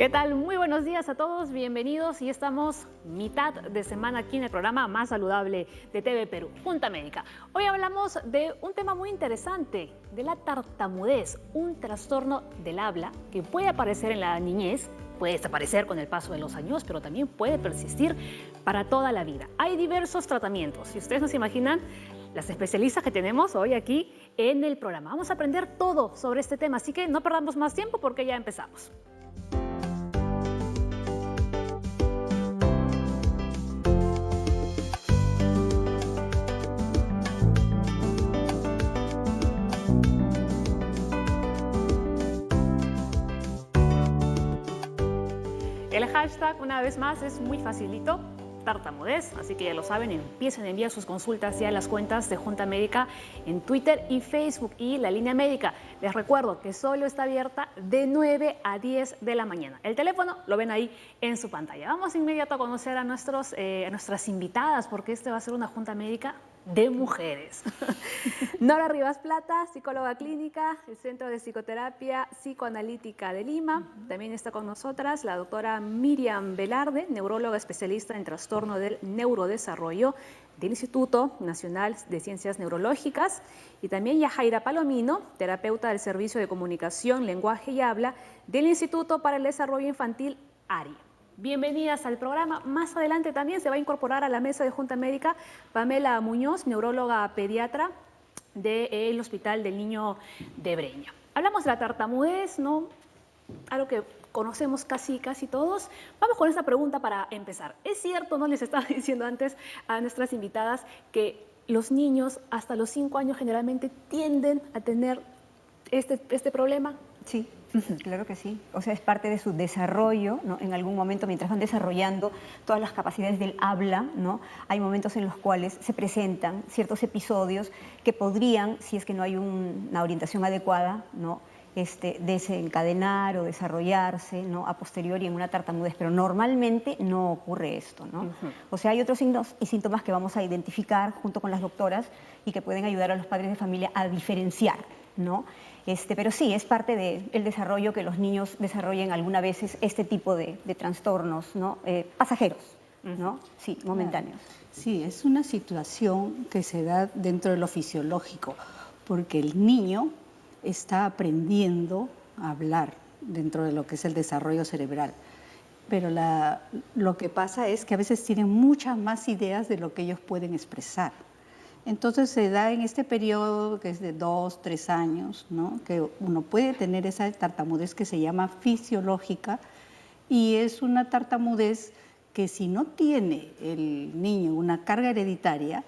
¿Qué tal? Muy buenos días a todos, bienvenidos y estamos mitad de semana aquí en el programa más saludable de TV Perú, Junta Médica. Hoy hablamos de un tema muy interesante, de la tartamudez, un trastorno del habla que puede aparecer en la niñez, puede desaparecer con el paso de los años, pero también puede persistir para toda la vida. Hay diversos tratamientos, si ustedes no se imaginan, las especialistas que tenemos hoy aquí en el programa. Vamos a aprender todo sobre este tema, así que no perdamos más tiempo porque ya empezamos. El hashtag, una vez más, es muy facilito, tartamudez, así que ya lo saben, empiecen a enviar sus consultas ya a las cuentas de Junta Médica en Twitter y Facebook y la línea médica. Les recuerdo que solo está abierta de 9 a 10 de la mañana. El teléfono lo ven ahí en su pantalla. Vamos inmediato a conocer a nuestras invitadas, porque este va a ser una Junta Médica de mujeres. Nora Rivas Plata, psicóloga clínica, el Centro de Psicoterapia Psicoanalítica de Lima. También está con nosotras la doctora Miriam Velarde, neuróloga especialista en trastorno del neurodesarrollo del Instituto Nacional de Ciencias Neurológicas. Y también Yajaira Palomino, terapeuta del Servicio de Comunicación, Lenguaje y Habla del Instituto para el Desarrollo Infantil, ARI. Bienvenidas al programa. Más adelante también se va a incorporar a la mesa de Junta Médica Pamela Muñoz, neuróloga pediatra del Hospital del Niño de Breña. Hablamos de la tartamudez, ¿no? Algo que conocemos casi todos. Vamos con esta pregunta para empezar. ¿Es cierto, no les estaba diciendo antes a nuestras invitadas, que los niños hasta los 5 años generalmente tienden a tener este problema? Sí, claro que sí. O sea, es parte de su desarrollo, ¿no? En algún momento, mientras van desarrollando todas las capacidades del habla, ¿no? Hay momentos en los cuales se presentan ciertos episodios que podrían, si es que no hay una orientación adecuada, ¿no? Desencadenar o desarrollarse, ¿no? A posteriori en una tartamudez, pero normalmente no ocurre esto, ¿no? O sea, hay otros signos y síntomas que vamos a identificar junto con las doctoras y que pueden ayudar a los padres de familia a diferenciar, ¿no? Pero sí, es parte del desarrollo que los niños desarrollen algunas veces este tipo de trastornos, ¿no? Pasajeros, ¿no? Sí, momentáneos. Sí, es una situación que se da dentro de lo fisiológico, porque el niño está aprendiendo a hablar dentro de lo que es el desarrollo cerebral. Pero lo que pasa es que a veces tienen muchas más ideas de lo que ellos pueden expresar. Entonces se da en este periodo que es de 2, 3 años, ¿no? Que uno puede tener esa tartamudez que se llama fisiológica, y es una tartamudez que si no tiene el niño una carga hereditaria,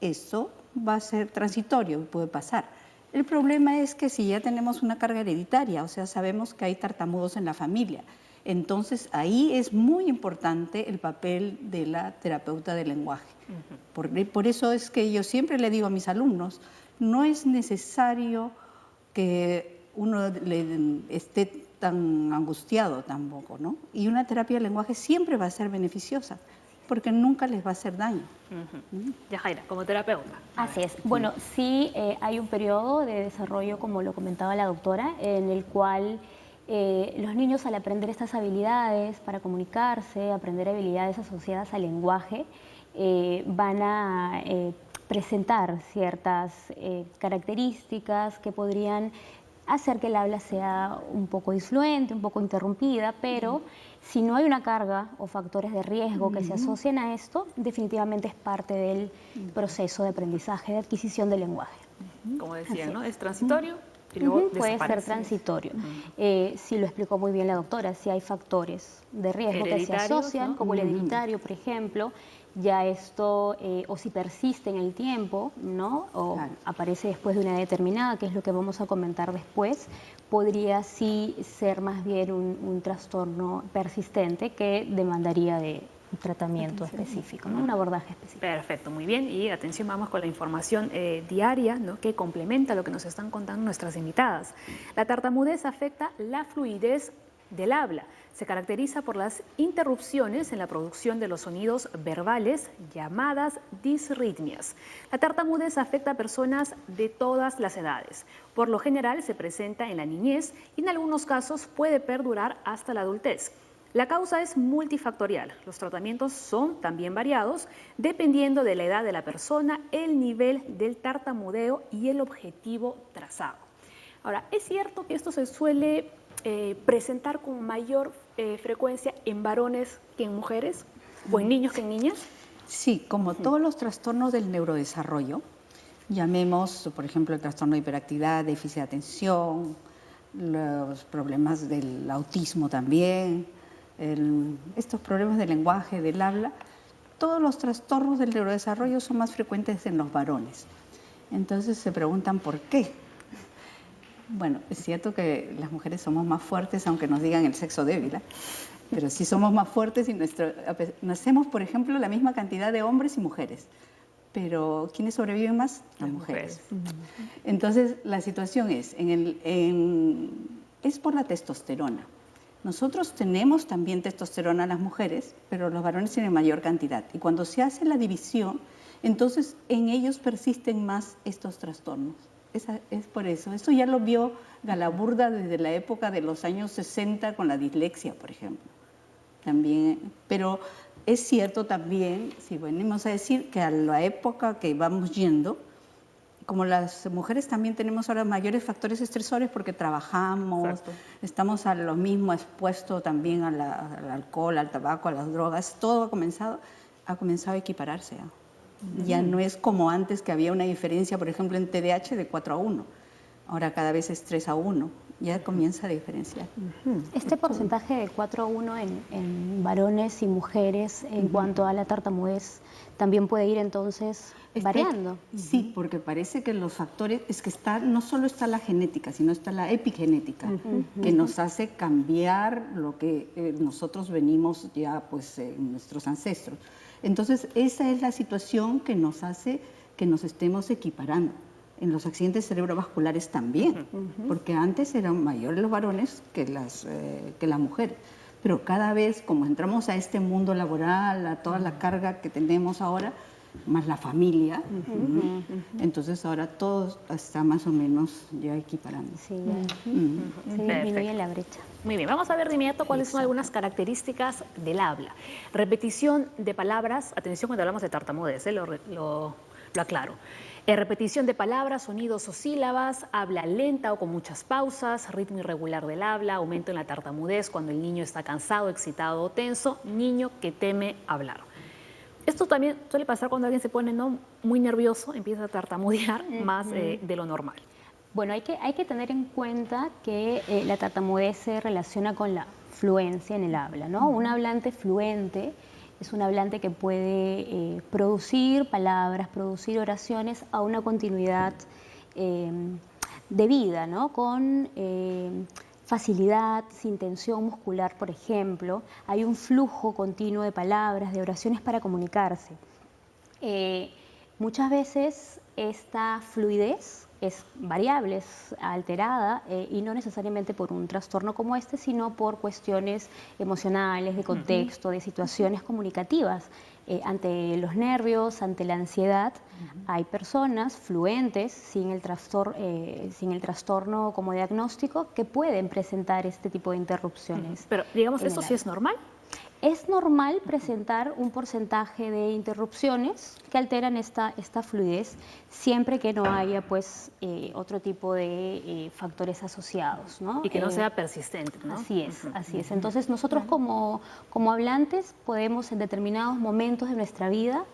eso va a ser transitorio, puede pasar. El problema es que si ya tenemos una carga hereditaria, o sea, sabemos que hay tartamudos en la familia, entonces ahí es muy importante el papel de la terapeuta del lenguaje. Por eso es que yo siempre le digo a mis alumnos, no es necesario que uno esté tan angustiado tampoco, ¿no? Y una terapia del lenguaje siempre va a ser beneficiosa, porque nunca les va a hacer daño. Yajaira, como terapeuta. Así es. Bueno, sí hay un periodo de desarrollo, como lo comentaba la doctora, en el cual los niños, al aprender estas habilidades para comunicarse, aprender habilidades asociadas al lenguaje, van a presentar ciertas características que podrían hacer que el habla sea un poco disfluente, un poco interrumpida, pero si no hay una carga o factores de riesgo que se asocien a esto, definitivamente es parte del proceso de aprendizaje, de adquisición del lenguaje. Como decía, ¿no? Es transitorio y luego puede ser transitorio. Sí, lo explicó muy bien la doctora, si hay factores de riesgo que se asocian, ¿no? Como el hereditario, por ejemplo, ya esto, o si persiste en el tiempo, ¿no? O aparece después de una edad determinada, que es lo que vamos a comentar después, podría sí ser más bien un trastorno persistente que demandaría de un tratamiento específico, ¿no? Un abordaje específico. Perfecto, muy bien. Y atención, vamos con la información diaria, ¿no? Que complementa lo que nos están contando nuestras invitadas. La tartamudez afecta la fluidez del habla. Se caracteriza por las interrupciones en la producción de los sonidos verbales llamadas disritmias. La tartamudez afecta a personas de todas las edades. Por lo general se presenta en la niñez y en algunos casos puede perdurar hasta la adultez. La causa es multifactorial. Los tratamientos son también variados dependiendo de la edad de la persona, el nivel del tartamudeo y el objetivo trazado. Ahora, ¿es cierto que esto se suele presentar con mayor frecuencia en varones que en mujeres o en niños que en niñas? Sí, como todos los trastornos del neurodesarrollo, llamemos, por ejemplo, el trastorno de hiperactividad, déficit de atención, los problemas del autismo también, estos problemas del lenguaje, del habla, todos los trastornos del neurodesarrollo son más frecuentes en los varones. Entonces se preguntan por qué. Bueno, es cierto que las mujeres somos más fuertes, aunque nos digan el sexo débil, ¿eh? Pero sí somos más fuertes y nacemos, por ejemplo, la misma cantidad de hombres y mujeres. Pero ¿quiénes sobreviven más? Las mujeres. Entonces, la situación es, es por la testosterona. Nosotros tenemos también testosterona en las mujeres, pero los varones tienen mayor cantidad. Y cuando se hace la división, entonces en ellos persisten más estos trastornos. Es por eso. Esto ya lo vio Galaburda desde la época de los años 60 con la dislexia, por ejemplo. También, pero es cierto también, si venimos a decir que a la época que vamos yendo, como las mujeres también tenemos ahora mayores factores estresores porque trabajamos, exacto, estamos a lo mismo expuesto también al alcohol, al tabaco, a las drogas, todo ha comenzado a equipararse. Ya no es como antes que había una diferencia, por ejemplo, en TDAH de 4:1. Ahora cada vez es 3:1. Ya comienza a diferenciar. Este porcentaje de 4:1 en varones y mujeres en cuanto a la tartamudez también puede ir entonces variando. Sí, porque parece que los factores, es que no solo está la genética, sino está la epigenética, que nos hace cambiar lo que nosotros venimos ya pues nuestros ancestros. Entonces esa es la situación que nos hace que nos estemos equiparando. En los accidentes cerebrovasculares también, porque antes eran mayores los varones que las mujeres. Pero cada vez, como entramos a este mundo laboral, a toda la carga que tenemos ahora, más la familia, entonces ahora todo está más o menos ya equiparando. Sí, se disminuye la brecha. Muy bien, vamos a ver de inmediato cuáles son algunas características del habla. Repetición de palabras, atención cuando hablamos de tartamudez, lo aclaro. Repetición de palabras, sonidos o sílabas, habla lenta o con muchas pausas, ritmo irregular del habla, aumento en la tartamudez cuando el niño está cansado, excitado o tenso, niño que teme hablar. Esto también suele pasar cuando alguien se pone muy nervioso, empieza a tartamudear más de lo normal. Bueno, hay que tener en cuenta que la tartamudez se relaciona con la fluencia en el habla, ¿no? Un hablante fluente es un hablante que puede producir palabras, producir oraciones a una continuidad debida, ¿no? Con facilidad, sin tensión muscular, por ejemplo. Hay un flujo continuo de palabras, de oraciones para comunicarse. Muchas veces esta fluidez es variable, es alterada y no necesariamente por un trastorno como este, sino por cuestiones emocionales, de contexto, de situaciones comunicativas. Ante los nervios, ante la ansiedad, hay personas fluentes sin el trastorno como diagnóstico que pueden presentar este tipo de interrupciones. Pero digamos, ¿esto sí es normal? Es normal presentar un porcentaje de interrupciones que alteran esta fluidez, siempre que no haya pues otro tipo de factores asociados, ¿no? Y que no sea persistente, ¿no? Así es, así es. Entonces nosotros como hablantes podemos en determinados momentos de nuestra vida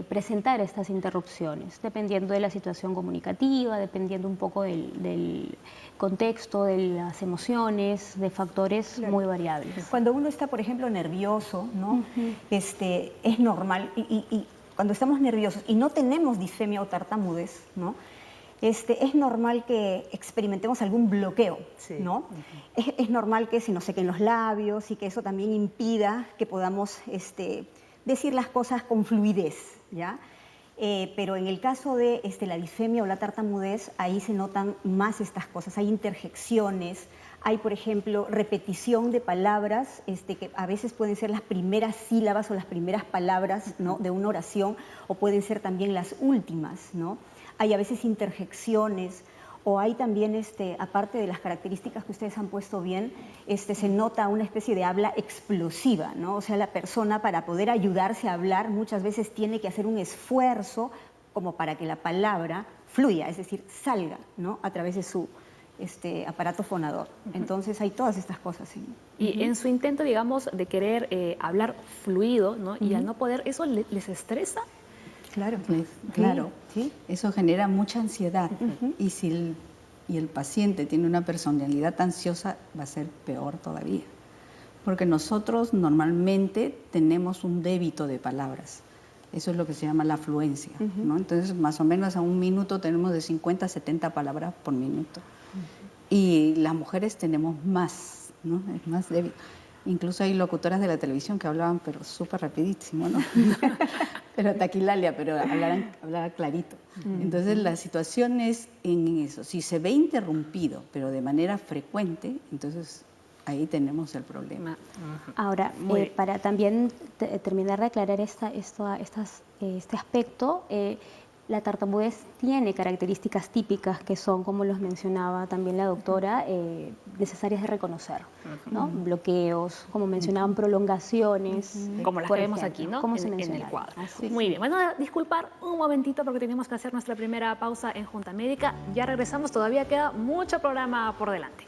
presentar estas interrupciones, dependiendo de la situación comunicativa, dependiendo un poco del contexto, de las emociones, de factores muy variables. Cuando uno está, por ejemplo, nervioso, ¿no? Es normal, y cuando estamos nerviosos y no tenemos disfemia o tartamudez, ¿no? Es normal que experimentemos algún bloqueo, ¿no? Es normal que se nos sequen los labios y que eso también impida que podamos decir las cosas con fluidez, ¿ya? Pero en el caso de la disfemia o la tartamudez, ahí se notan más estas cosas. Hay interjecciones, Hay, por ejemplo, repetición de palabras, que a veces pueden ser las primeras sílabas o las primeras palabras, ¿no?, de una oración, o pueden ser también las últimas, ¿no? Hay a veces interjecciones, o hay también, aparte de las características que ustedes han puesto bien, se nota una especie de habla explosiva, ¿no? O sea, la persona, para poder ayudarse a hablar, muchas veces tiene que hacer un esfuerzo como para que la palabra fluya, es decir, salga, ¿no?, a través de su aparato fonador. Entonces hay todas estas cosas. ¿Sí? Y en su intento, digamos, de querer hablar fluido, ¿no?, y al no poder, ¿eso les estresa? Claro. Claro, sí. Eso genera mucha ansiedad. Y si el paciente tiene una personalidad ansiosa, va a ser peor todavía. Porque nosotros normalmente tenemos un débito de palabras. Eso es lo que se llama la afluencia, ¿no? Entonces, más o menos a un minuto tenemos de 50 a 70 palabras por minuto. Y las mujeres tenemos más, ¿no? Es más débil. Incluso hay locutoras de la televisión que hablaban, pero súper rapidísimo, ¿no? Pero taquilalia, pero hablaba clarito. Entonces, la situación es en eso. Si se ve interrumpido, pero de manera frecuente, entonces ahí tenemos el problema. Ahora, para también terminar de aclarar este aspecto, la tartamudez tiene características típicas que son, como los mencionaba también la doctora, necesarias de reconocer, ¿no? Bloqueos, como mencionaban, prolongaciones. Como las que vemos aquí, ¿no? Como en el cuadro. Muy bien. Bueno, disculpar un momentito porque tenemos que hacer nuestra primera pausa en Junta Médica. Ya regresamos, todavía queda mucho programa por delante.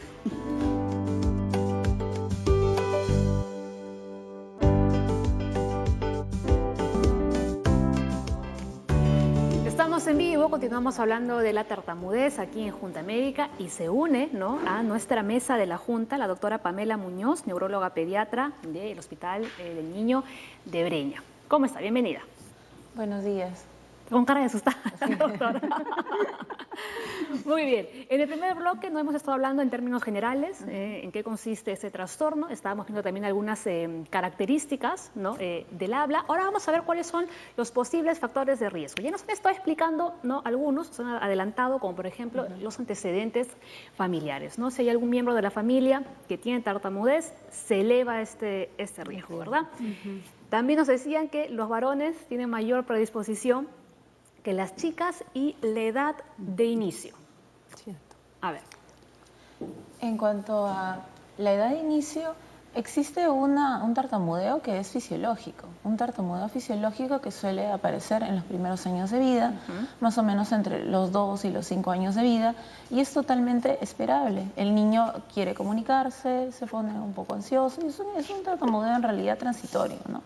Estamos en vivo, continuamos hablando de la tartamudez aquí en Junta Médica y se une, ¿no?, a nuestra mesa de la Junta la doctora Pamela Muñoz, neuróloga pediatra del Hospital del Niño de Breña. ¿Cómo está? Bienvenida. Buenos días. Con cara de asustada, doctora. Muy bien. En el primer bloque no hemos estado hablando en términos generales en qué consiste este trastorno. Estábamos viendo también algunas características, ¿no?, del habla. Ahora vamos a ver cuáles son los posibles factores de riesgo. Ya nos han estado explicando, ¿no?, algunos, se han adelantado, como por ejemplo los antecedentes familiares, ¿no? Si hay algún miembro de la familia que tiene tartamudez, se eleva este riesgo, ¿verdad? También nos decían que los varones tienen mayor predisposición que las chicas y la edad de inicio. Cierto. A ver. En cuanto a la edad de inicio, existe un tartamudeo que es fisiológico, un tartamudeo fisiológico que suele aparecer en los primeros años de vida, más o menos entre los 2 y los 5 años de vida, y es totalmente esperable. El niño quiere comunicarse, se pone un poco ansioso, y es un tartamudeo en realidad transitorio, ¿no?,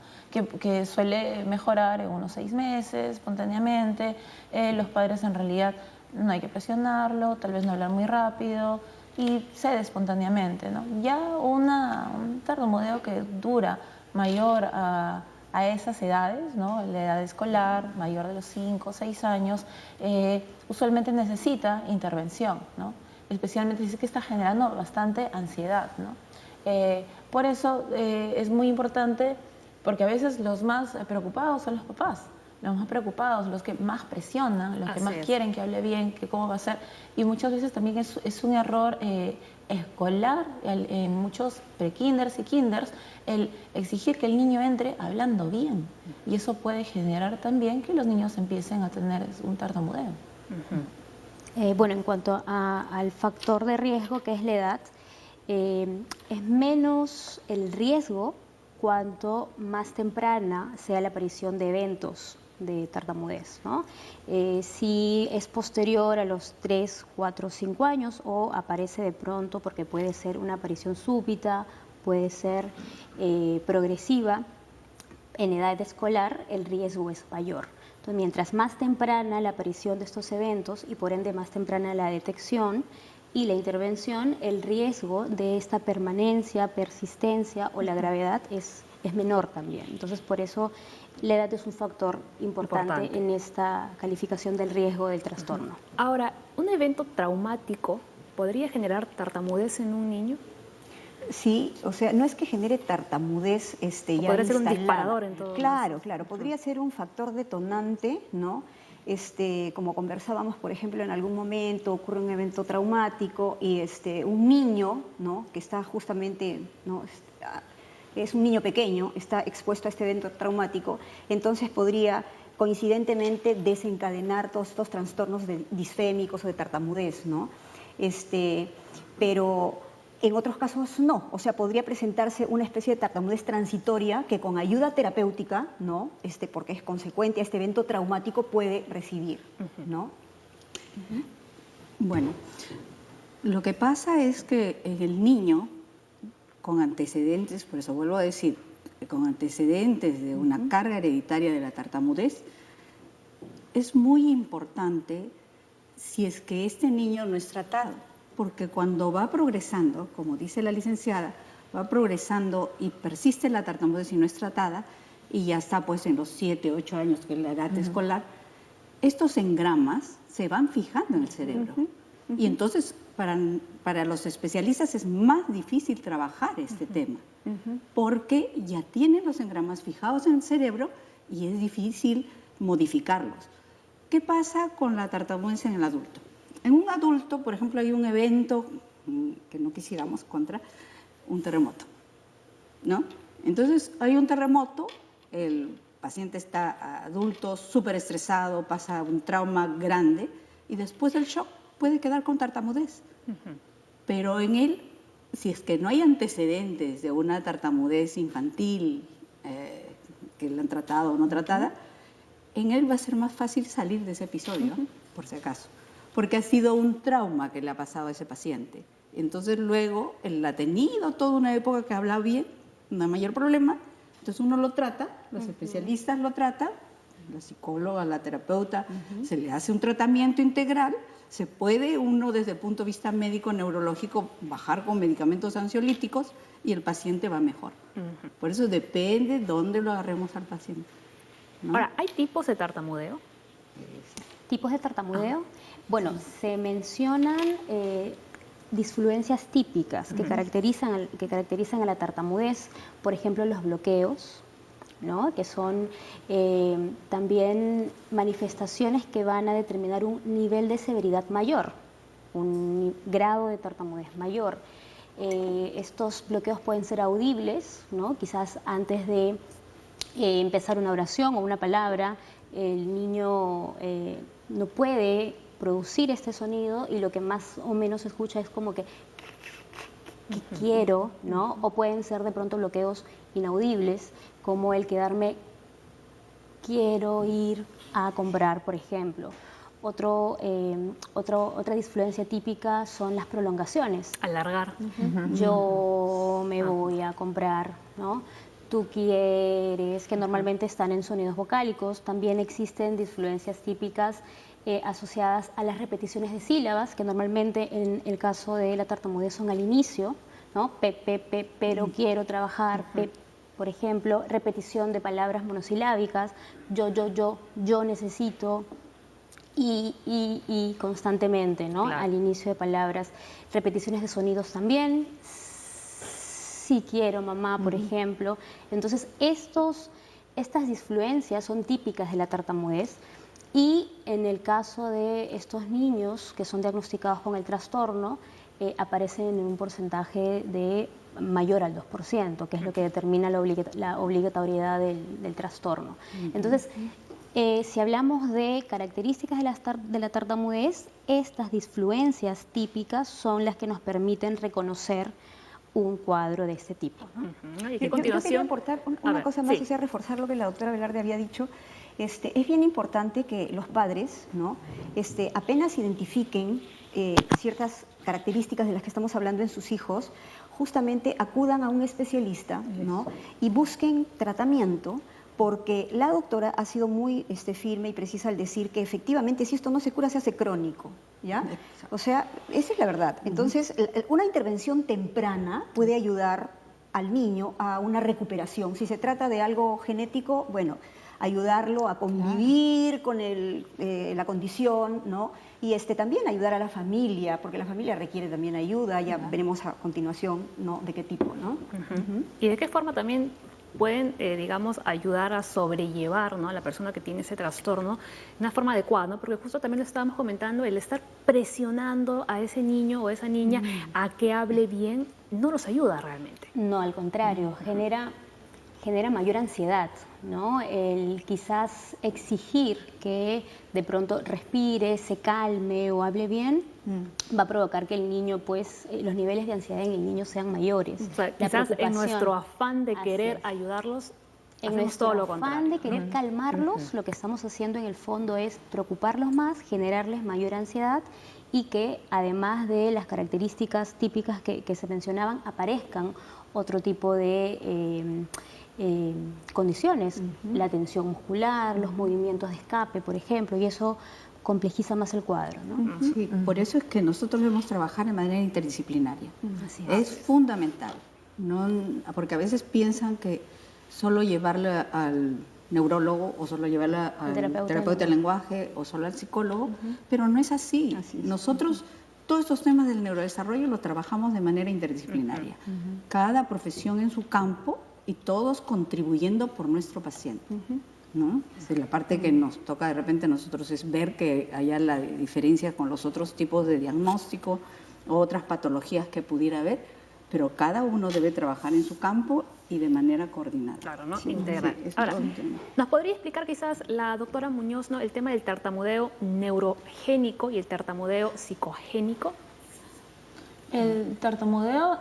que suele mejorar en unos 6 meses, espontáneamente. Los padres en realidad no hay que presionarlo, tal vez no hablar muy rápido, y cede espontáneamente, ¿no? Ya un tartamudeo que dura mayor a esas edades, ¿no?, la edad escolar, mayor de los 5 o 6 años, usualmente necesita intervención, ¿no? Especialmente si es que está generando bastante ansiedad, ¿no? Por eso es muy importante, porque a veces los más preocupados son los papás. Los más preocupados, los que más presionan, los que más quieren que hable bien, que cómo va a ser. Y muchas veces también es un error escolar en muchos pre-kinders y kinders el exigir que el niño entre hablando bien. Y eso puede generar también que los niños empiecen a tener un tartamudeo. Bueno, en cuanto al factor de riesgo, que es la edad, es menos el riesgo cuanto más temprana sea la aparición de eventos de tartamudez, ¿no? Si es posterior a los 3, 4, 5 años o aparece de pronto, porque puede ser una aparición súbita, puede ser progresiva, en edad escolar el riesgo es mayor. Entonces, mientras más temprana la aparición de estos eventos y por ende más temprana la detección y la intervención, el riesgo de esta permanencia, persistencia o la gravedad es menor también. Entonces, por eso la edad es un factor importante en esta calificación del riesgo del trastorno. Ahora, ¿un evento traumático podría generar tartamudez en un niño? Sí, o sea, no es que genere tartamudez ya podría ser un instalada. disparador en todo Claro, claro, podría ser un factor detonante, ¿no? como conversábamos, por ejemplo, en algún momento ocurre un evento traumático y un niño, ¿no?, que está justamente, ¿no?, es un niño pequeño, está expuesto a este evento traumático, entonces podría coincidentemente desencadenar todos estos trastornos disfémicos o de tartamudez, ¿no? Pero en otros casos no, o sea, podría presentarse una especie de tartamudez transitoria que con ayuda terapéutica, ¿no?, porque es consecuente a este evento traumático, puede recibir, ¿no? Bueno, lo que pasa es que en el niño con antecedentes, por eso vuelvo a decir, con antecedentes de una carga hereditaria de la tartamudez, es muy importante si es que este niño no es tratado, porque cuando va progresando, como dice la licenciada, va progresando y persiste la tartamudez y no es tratada, y ya está pues en los 7, 8 años, que es la edad escolar, estos engramas se van fijando en el cerebro. Y entonces para los especialistas es más difícil trabajar este tema, porque ya tienen los engramas fijados en el cerebro y es difícil modificarlos. ¿Qué pasa con la tartamudez en el adulto? En un adulto, por ejemplo, hay un evento que no quisiéramos contra un terremoto, ¿no? Entonces hay un terremoto, el paciente está adulto, súper estresado, pasa un trauma grande y después del shock puede quedar con tartamudez. Pero en él, si es que no hay antecedentes de una tartamudez infantil que la han tratado o no tratada, en él va a ser más fácil salir de ese episodio, por si acaso, porque ha sido un trauma que le ha pasado a ese paciente. Entonces luego él ha tenido toda una época que habla bien, no hay mayor problema, entonces uno lo trata, los especialistas lo tratan, la psicóloga, la terapeuta, se le hace un tratamiento integral, se puede uno desde el punto de vista médico-neurológico bajar con medicamentos ansiolíticos y el paciente va mejor. Por eso depende dónde lo agarremos al paciente, ¿no? Ahora, ¿hay tipos de tartamudeo? ¿Tipos de tartamudeo? Bueno, se mencionan disfluencias típicas que caracterizan a la tartamudez, por ejemplo, los bloqueos, ¿no?, que son también manifestaciones que van a determinar un nivel de severidad mayor, un grado de tartamudez mayor. Estos bloqueos pueden ser audibles, ¿no?, quizás antes de empezar una oración o una palabra, el niño no puede producir este sonido y lo que más o menos se escucha es como que quiero, ¿no? O pueden ser de pronto bloqueos inaudibles, como el quedarme quiero ir a comprar, por ejemplo. Otra disfluencia típica son las prolongaciones. Alargar. Yo me voy a comprar, ¿no? Tú quieres, que normalmente están en sonidos vocálicos. También existen disfluencias típicas asociadas a las repeticiones de sílabas, que normalmente en el caso de la tartamudez son al inicio, ¿no? Pero quiero trabajar, por ejemplo, repetición de palabras monosilábicas, yo necesito, y constantemente, ¿no? Claro. Al inicio de palabras, repeticiones de sonidos también, si quiero mamá, por ejemplo. Entonces, estas disfluencias son típicas de la tartamudez. Y en el caso de estos niños que son diagnosticados con el trastorno, aparecen en un porcentaje de mayor al 2%, que es lo que determina la obligatoriedad del trastorno. Entonces, si hablamos de características de la tartamudez, estas disfluencias típicas son las que nos permiten reconocer un cuadro de este tipo, ¿no? Y que a Yo continuación... quería aportar una cosa más, sí. o sea, reforzar lo que la doctora Velarde había dicho. Es bien importante que los padres, ¿no?, apenas identifiquen ciertas características de las que estamos hablando en sus hijos, justamente acudan a un especialista, ¿no?, y busquen tratamiento, porque la doctora ha sido muy firme y precisa al decir que efectivamente si esto no se cura se hace crónico, ¿ya? O sea, esa es la verdad. Entonces, una intervención temprana puede ayudar al niño a una recuperación. Si se trata de algo genético, bueno, ayudarlo a convivir con la condición, ¿no? Y también ayudar a la familia, porque la familia requiere también ayuda, ya veremos a continuación, ¿no?, de qué tipo, ¿no? ¿Y de qué forma también pueden, digamos, ayudar a sobrellevar, ¿no?, a la persona que tiene ese trastorno de una forma adecuada, ¿no? Porque justo también lo estábamos comentando, el estar presionando a ese niño o a esa niña a que hable bien no los ayuda realmente. No, al contrario, genera mayor ansiedad, ¿no? El quizás exigir que de pronto respire, se calme o hable bien, va a provocar que el niño, pues, los niveles de ansiedad en el niño sean mayores. O sea, quizás en nuestro afán de querer ayudarlos, en nuestro afán de querer calmarlos, lo que estamos haciendo en el fondo es preocuparlos más, generarles mayor ansiedad y que además de las características típicas que se mencionaban, aparezcan otro tipo de condiciones, la tensión muscular, los movimientos de escape, por ejemplo, y eso complejiza más el cuadro, ¿no? Sí, por eso es que nosotros debemos trabajar de manera interdisciplinaria. Así es fundamental, ¿no? Porque a veces piensan que solo llevarle al neurólogo o solo llevarle al terapeuta del lenguaje o solo al psicólogo, pero no es así. Nosotros todos estos temas del neurodesarrollo los trabajamos de manera interdisciplinaria. Cada profesión en su campo y todos contribuyendo por nuestro paciente, ¿no? La parte que nos toca de repente a nosotros es ver que haya la diferencia con los otros tipos de diagnóstico o otras patologías que pudiera haber, pero cada uno debe trabajar en su campo y de manera coordinada. Claro, ¿no? Integral. Ahora, ¿nos podría explicar quizás la doctora Muñoz, ¿no?, el tema del tartamudeo neurogénico y el tartamudeo psicogénico? El tartamudeo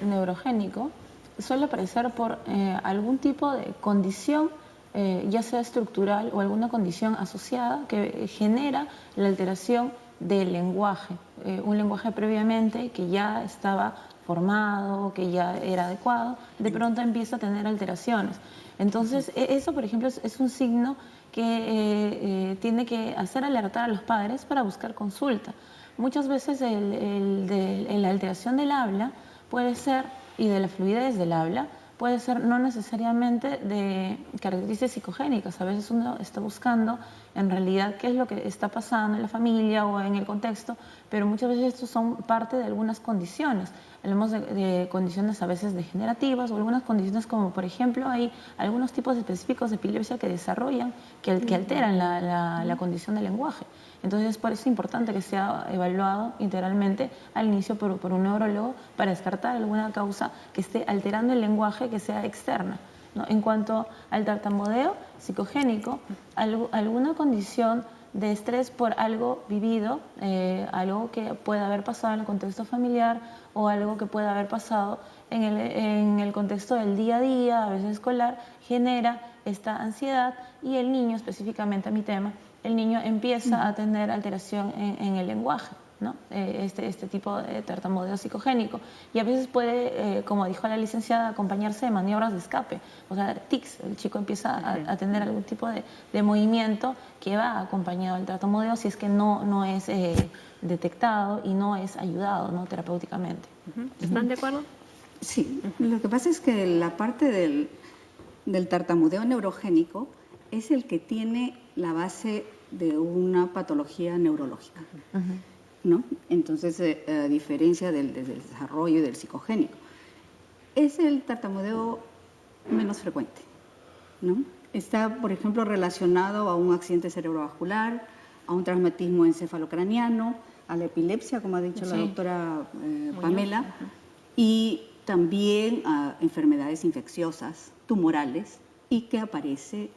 neurogénico suele aparecer por algún tipo de condición, ya sea estructural o alguna condición asociada que genera la alteración del lenguaje, un lenguaje previamente que ya estaba formado, que ya era adecuado, de pronto empieza a tener alteraciones. Entonces, eso, por ejemplo, es un signo que tiene que hacer alertar a los padres para buscar consulta. Muchas veces la alteración del habla puede ser, y de la fluidez del habla, puede ser no necesariamente de características psicogénicas. A veces uno está buscando en realidad qué es lo que está pasando en la familia o en el contexto, pero muchas veces estos son parte de algunas condiciones. Hablamos de condiciones a veces degenerativas o algunas condiciones como, por ejemplo, hay algunos tipos específicos de epilepsia que desarrollan, que alteran la condición del lenguaje. Entonces, por eso es importante que sea evaluado integralmente al inicio por un neurólogo para descartar alguna causa que esté alterando el lenguaje que sea externa, ¿no? En cuanto al tartamudeo psicogénico, alguna condición de estrés por algo vivido, algo que pueda haber pasado en el contexto familiar o algo que pueda haber pasado en el contexto del día a día, a veces escolar, genera esta ansiedad y el niño, específicamente a mi tema, el niño empieza a tener alteración en el lenguaje, ¿no? Este tipo de tartamudeo psicogénico. Y a veces puede, como dijo la licenciada, acompañarse de maniobras de escape, o sea, tics. El chico empieza a tener algún tipo de movimiento que va acompañado del tartamudeo si es que no es detectado y no es ayudado, ¿no?, terapéuticamente. ¿Están de acuerdo? Sí, lo que pasa es que la parte del tartamudeo neurogénico es el que tiene la base de una patología neurológica, ¿no? Entonces, a diferencia del desarrollo y del psicogénico, es el tartamudeo menos frecuente, ¿no? Está, por ejemplo, relacionado a un accidente cerebrovascular, a un traumatismo encefalocraniano, a la epilepsia, como ha dicho la doctora Pamela, y también a enfermedades infecciosas, tumorales, y que aparece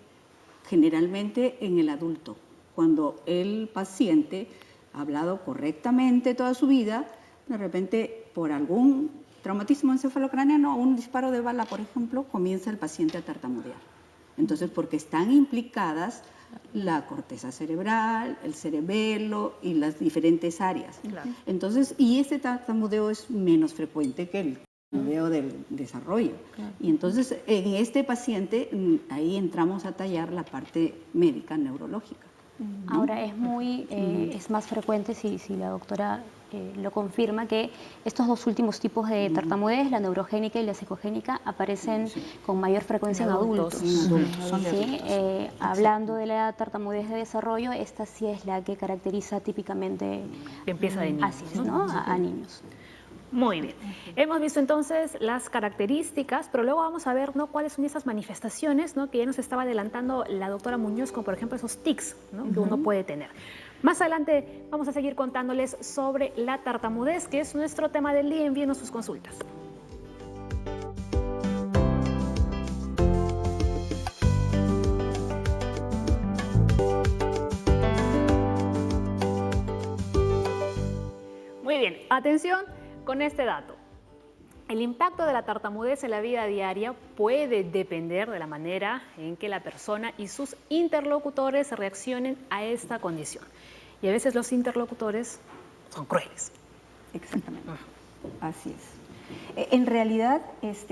generalmente en el adulto, cuando el paciente ha hablado correctamente toda su vida, de repente por algún traumatismo encefalocraniano o un disparo de bala, por ejemplo, comienza el paciente a tartamudear. Entonces, porque están implicadas la corteza cerebral, el cerebelo y las diferentes áreas. Entonces, y este tartamudeo es menos frecuente que el tartamudeo del desarrollo. Y entonces, en este paciente, ahí entramos a tallar la parte médica neurológica. Ahora, es más frecuente, si la doctora lo confirma, que estos dos últimos tipos de tartamudez, la neurogénica y la psicogénica, aparecen con mayor frecuencia en adultos. Hablando de la tartamudez de desarrollo, esta sí es la que caracteriza típicamente que empieza de niños, así, ¿no? A niños. Muy bien. Hemos visto entonces las características, pero luego vamos a ver, ¿no?, cuáles son esas manifestaciones, ¿no?, que ya nos estaba adelantando la doctora Muñoz, como por ejemplo esos tics, ¿no?, que uno puede tener. Más adelante vamos a seguir contándoles sobre la tartamudez, que es nuestro tema del día. Envíenos sus consultas. Muy bien, atención con este dato. El impacto de la tartamudez en la vida diaria puede depender de la manera en que la persona y sus interlocutores reaccionen a esta condición. Y a veces los interlocutores son crueles. Exactamente. Así es. En realidad,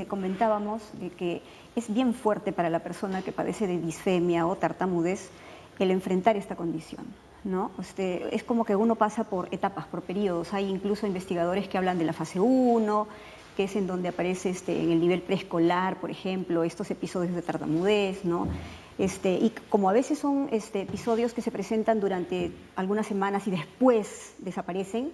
comentábamos de que es bien fuerte para la persona que padece de disfemia o tartamudez el enfrentar esta condición, ¿no? Es como que uno pasa por etapas, por periodos. Hay incluso investigadores que hablan de la fase 1, que es en donde aparece en el nivel preescolar, por ejemplo, estos episodios de tartamudez, ¿no? Y como a veces son episodios que se presentan durante algunas semanas y después desaparecen,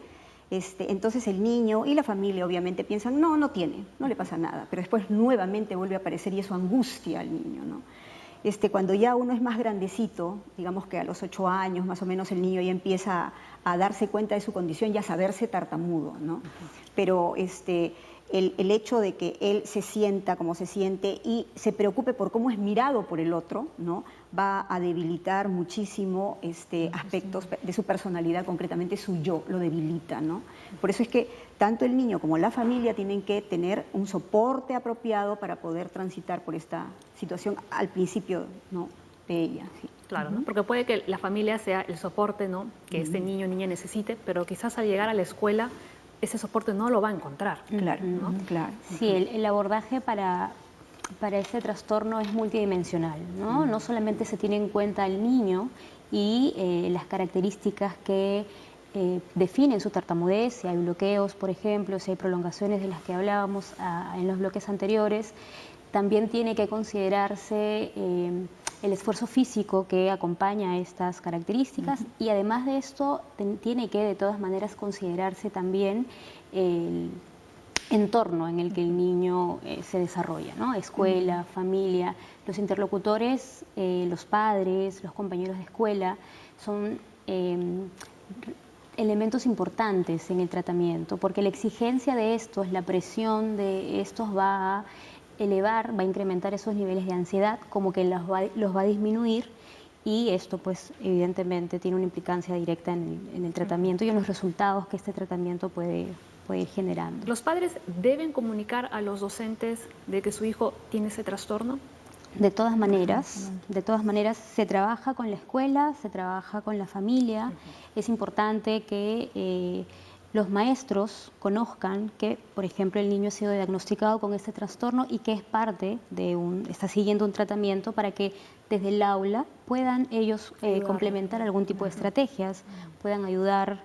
entonces el niño y la familia obviamente piensan, no, no tiene, no le pasa nada, pero después nuevamente vuelve a aparecer y eso angustia al niño, ¿no? Cuando ya uno es más grandecito, digamos que a los 8 años más o menos el niño ya empieza a darse cuenta de su condición y a saberse tartamudo, ¿no? Pero el hecho de que él se sienta como se siente y se preocupe por cómo es mirado por el otro, ¿no?, va a debilitar muchísimo aspectos de su personalidad, concretamente su yo, lo debilita, ¿no? Por eso es que tanto el niño como la familia tienen que tener un soporte apropiado para poder transitar por esta situación al principio, ¿no?, de ella. Sí. Claro, ¿no? Porque puede que la familia sea el soporte, ¿no?, que este niño o niña necesite, pero quizás al llegar a la escuela ese soporte no lo va a encontrar. Claro, ¿no? Claro. Sí, el abordaje para este trastorno es multidimensional, ¿no? No solamente se tiene en cuenta el niño y las características que definen su tartamudez, si hay bloqueos, por ejemplo, si hay prolongaciones de las que hablábamos en los bloques anteriores. También tiene que considerarse el esfuerzo físico que acompaña a estas características y además de esto tiene que de todas maneras considerarse también el entorno en el que el niño se desarrolla, ¿no? Escuela, familia, los interlocutores, los padres, los compañeros de escuela, son elementos importantes en el tratamiento porque la exigencia de estos, la presión de estos va a elevar, va a incrementar esos niveles de ansiedad, como que los va a disminuir y esto pues evidentemente tiene una implicancia directa en el tratamiento y en los resultados que este tratamiento puede ir generando. ¿Los padres deben comunicar a los docentes de que su hijo tiene ese trastorno? De todas maneras se trabaja con la escuela, se trabaja con la familia. Es importante que los maestros conozcan que, por ejemplo, el niño ha sido diagnosticado con este trastorno y que es parte de está siguiendo un tratamiento para que desde el aula puedan ellos complementar algún tipo de estrategias, puedan ayudar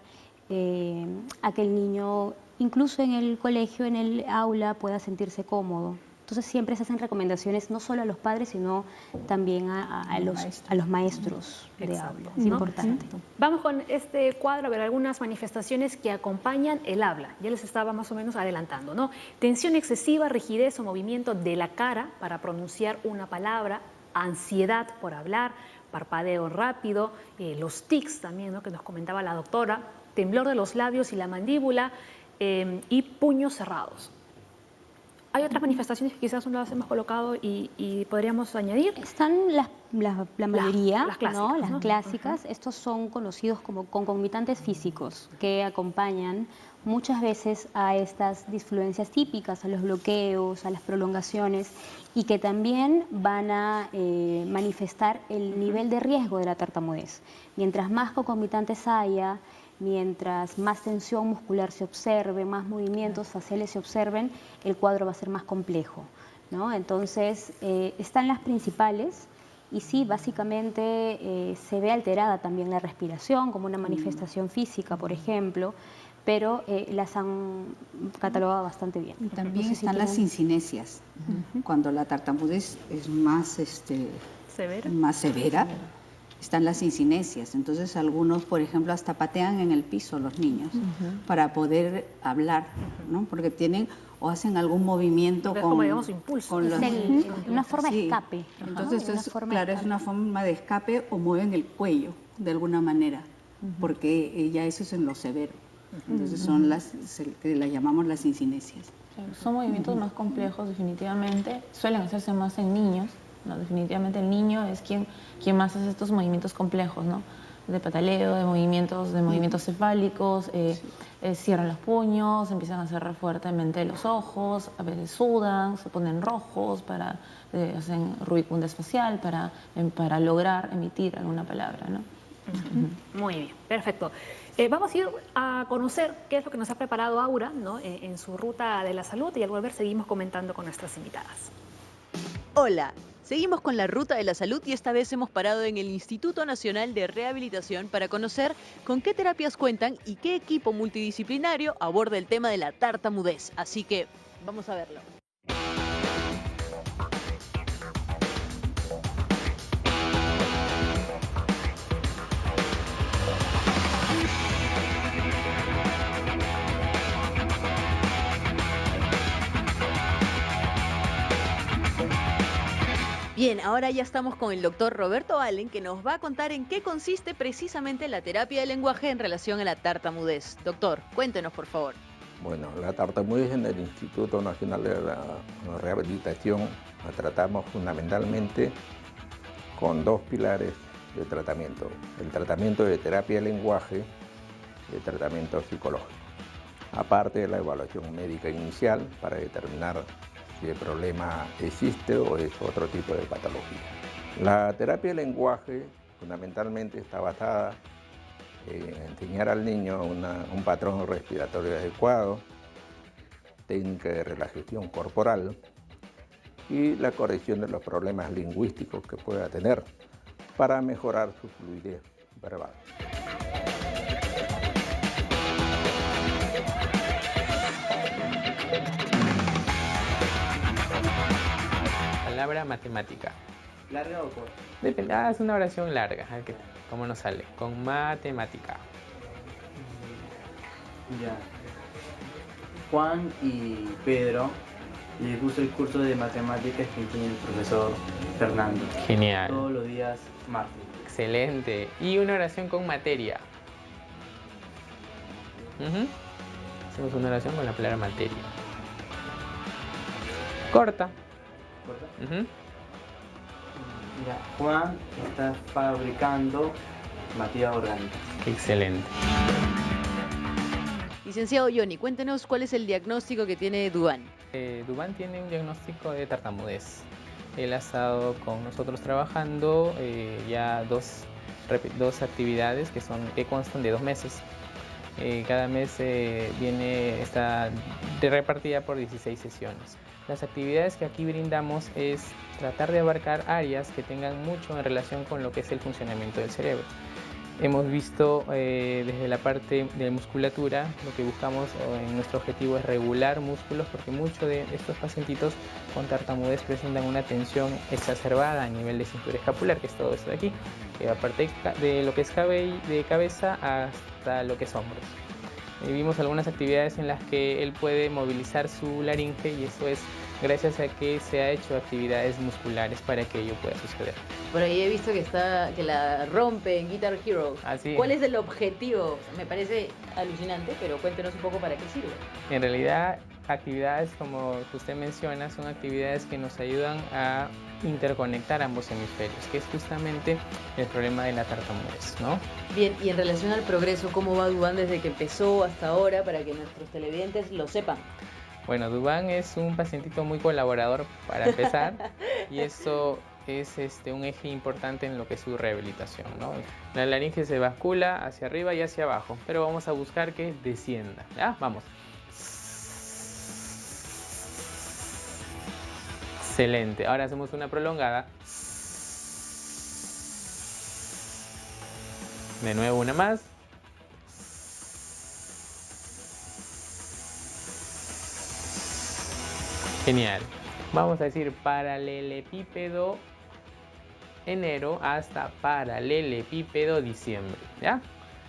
a que el niño, incluso en el colegio, en el aula, pueda sentirse cómodo. Entonces siempre se hacen recomendaciones no solo a los padres, sino también a los maestros de aula. Es importante. Vamos con este cuadro a ver algunas manifestaciones que acompañan el habla. Ya les estaba más o menos adelantando, ¿no? Tensión excesiva, rigidez o movimiento de la cara para pronunciar una palabra, ansiedad por hablar, parpadeo rápido, los tics también, ¿no?, que nos comentaba la doctora, temblor de los labios y la mandíbula y puños cerrados. ¿Hay otras manifestaciones que quizás no las hemos colocado y podríamos añadir? Están la mayoría, las clásicas, ¿no? Las ¿no? Clásicas. Estos son conocidos como concomitantes físicos que acompañan muchas veces a estas disfluencias típicas, a los bloqueos, a las prolongaciones y que también van a manifestar el nivel de riesgo de la tartamudez. Mientras más concomitantes haya, mientras más tensión muscular se observe, más movimientos faciales se observen, el cuadro va a ser más complejo, ¿no? Entonces, están las principales y sí, básicamente se ve alterada también la respiración como una manifestación física, por ejemplo, pero las han catalogado bastante bien. Y también están las sincinesias, cuando la tartamudez es más, más severa. están las incinesias. Entonces algunos, por ejemplo, hasta patean en el piso los niños para poder hablar, ¿no? Porque tienen o hacen algún movimiento Es con, como, digamos, impulso. con los... Una forma de Sí. escape. Entonces, Una es, forma de claro, es escape. una forma de escape o mueven el cuello de alguna manera, porque ya eso es en lo severo. Entonces son que las llamamos las incinesias. Son movimientos más complejos, definitivamente. Suelen hacerse más en niños, ¿no? Definitivamente el niño es quien más hace estos movimientos complejos, ¿no? De pataleo, de movimientos cefálicos, cierran los puños, empiezan a cerrar fuertemente los ojos, a veces sudan, se ponen rojos, hacen rubicundes facial para lograr emitir alguna palabra, ¿no? Muy bien, perfecto. Vamos a ir a conocer qué es lo que nos ha preparado Aura, ¿no? En su ruta de la salud, y al volver seguimos comentando con nuestras invitadas. Hola, seguimos con la Ruta de la Salud y esta vez hemos parado en el Instituto Nacional de Rehabilitación para conocer con qué terapias cuentan y qué equipo multidisciplinario aborda el tema de la tartamudez. Así que vamos a verlo. Bien, ahora ya estamos con el doctor Roberto Allen, que nos va a contar en qué consiste precisamente la terapia del lenguaje en relación a la tartamudez. Doctor, cuéntenos, por favor. Bueno, la tartamudez en el Instituto Nacional de Rehabilitación la tratamos fundamentalmente con dos pilares de tratamiento: el tratamiento de terapia del lenguaje y el tratamiento psicológico, aparte de la evaluación médica inicial para determinar si el problema existe o es otro tipo de patología. La terapia del lenguaje fundamentalmente está basada en enseñar al niño un patrón respiratorio adecuado, técnica de relajación corporal y la corrección de los problemas lingüísticos que pueda tener para mejorar su fluidez verbal. Palabra matemática. ¿Larga o corta? Depende, es una oración larga, a ver cómo nos sale. Con matemática. Ya. Juan y Pedro les gusta el curso de matemáticas que tiene el profesor Fernando. Genial. Todos los días martes. Excelente. Y una oración con materia. Hacemos una oración con la palabra materia. Corta. ¿Corta? Ya. Juan está fabricando materia orgánica. Excelente. Licenciado Johnny, cuéntenos cuál es el diagnóstico que tiene Duván. Duván tiene un diagnóstico de tartamudez. Él ha estado con nosotros trabajando ya dos actividades que constan de 2 meses. Cada mes está repartida por 16 sesiones. Las actividades que aquí brindamos es tratar de abarcar áreas que tengan mucho en relación con lo que es el funcionamiento del cerebro. Hemos visto desde la parte de musculatura, lo que buscamos en nuestro objetivo es regular músculos, porque muchos de estos pacientitos con tartamudez presentan una tensión exacerbada a nivel de cintura escapular, que es todo esto de aquí, aparte de lo que es de cabeza hasta lo que es hombros. Vimos algunas actividades en las que él puede movilizar su laringe, y eso es gracias a que se ha hecho actividades musculares para que ello pueda suceder. Por ahí he visto que la rompe en Guitar Hero. Así. ¿Cuál es el objetivo? Me parece alucinante, pero cuéntenos un poco para qué sirve. En realidad, actividades como usted menciona son actividades que nos ayudan a interconectar ambos hemisferios, que es justamente el problema de la tartamudez, ¿no? Bien, y en relación al progreso, ¿cómo va Duván desde que empezó hasta ahora para que nuestros televidentes lo sepan? Bueno, Duván es un pacientito muy colaborador para empezar y eso es un eje importante en lo que es su rehabilitación, ¿no? La laringe se bascula hacia arriba y hacia abajo, pero vamos a buscar que descienda, ¿ya? Vamos. Excelente. Ahora hacemos una prolongada. De nuevo una más. Genial. Vamos a decir paralelepípedo enero hasta paralelepípedo diciembre, ¿ya?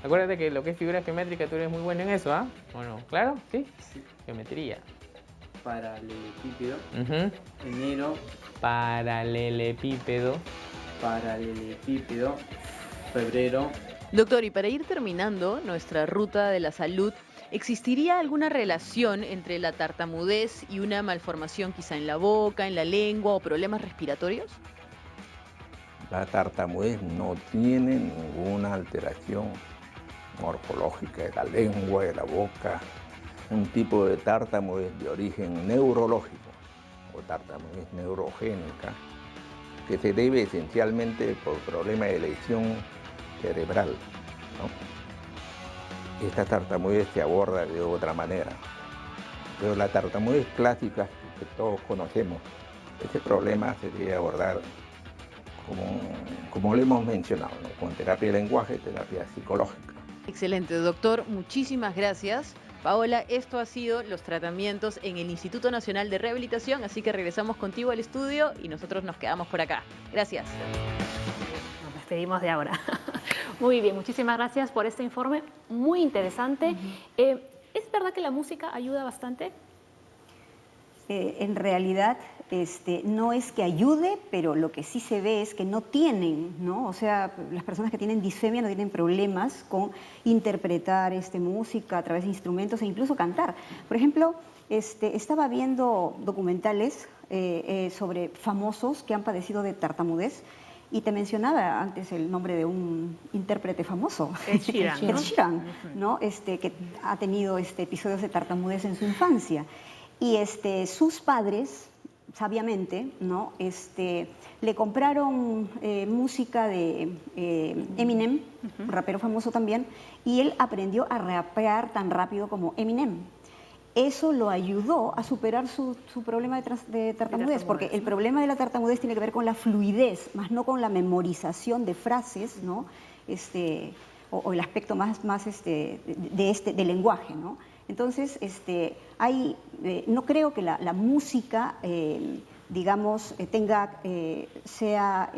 Acuérdate que lo que es figura geométrica tú eres muy bueno en eso, ¿ah? Bueno, ¿claro? ¿Sí? Sí. Geometría. Paralelepípedo. Ujú. Enero, Paralelepípedo. paralelepípedo. Febrero. Doctor, y para ir terminando nuestra ruta de la salud, ¿existiría alguna relación entre la tartamudez y una malformación quizá en la boca, en la lengua o problemas respiratorios? La tartamudez no tiene ninguna alteración morfológica de la lengua, de la boca. Un tipo de tartamudez de origen neurológico o tartamudez neurogénica que se debe esencialmente por problemas de lesión cerebral, ¿no? Esta tartamudez se aborda de otra manera. Pero la tartamudez clásica que todos conocemos, ese problema se debe abordar como lo hemos mencionado, ¿no? Con terapia de lenguaje, terapia psicológica. Excelente, doctor. Muchísimas gracias. Paola, esto ha sido los tratamientos en el Instituto Nacional de Rehabilitación, así que regresamos contigo al estudio y nosotros nos quedamos por acá. Gracias. Nos despedimos de ahora. Muy bien, muchísimas gracias por este informe, muy interesante. ¿Es verdad que la música ayuda bastante? En realidad no es que ayude, pero lo que sí se ve es que no tienen, ¿no? O sea, las personas que tienen disfemia no tienen problemas con interpretar música a través de instrumentos e incluso cantar. Por ejemplo, estaba viendo documentales sobre famosos que han padecido de tartamudez y te mencionaba antes el nombre de un intérprete famoso, Ed Sheeran, Ed Sheeran, ¿no? Que ha tenido episodios de tartamudez en su infancia. Y sus padres, sabiamente, ¿no? Le compraron música de Eminem, un rapero famoso también, y él aprendió a rapear tan rápido como Eminem. Eso lo ayudó a superar su problema de tartamudez, porque el problema de la tartamudez tiene que ver con la fluidez, más no con la memorización de frases, ¿no? O el aspecto más del lenguaje, ¿no? Entonces, no creo que la música, digamos, sea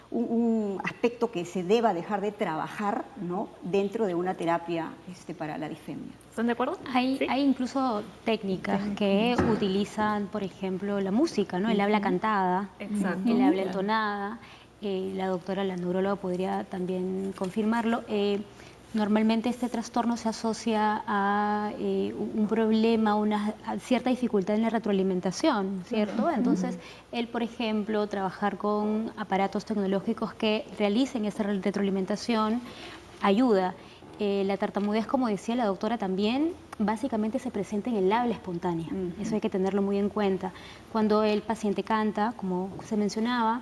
un aspecto que se deba dejar de trabajar, ¿no? Dentro de una terapia para la disfemia. ¿Están de acuerdo? Hay incluso técnicas que utilizan, por ejemplo, la música, ¿no? El habla cantada, el habla entonada. La doctora, la neuróloga, podría también confirmarlo. Normalmente este trastorno se asocia a un problema, a cierta dificultad en la retroalimentación, ¿cierto? Entonces, él, por ejemplo, trabajar con aparatos tecnológicos que realicen esa retroalimentación ayuda. La tartamudez, como decía la doctora también, básicamente se presenta en el habla espontánea. Eso hay que tenerlo muy en cuenta. Cuando el paciente canta, como se mencionaba,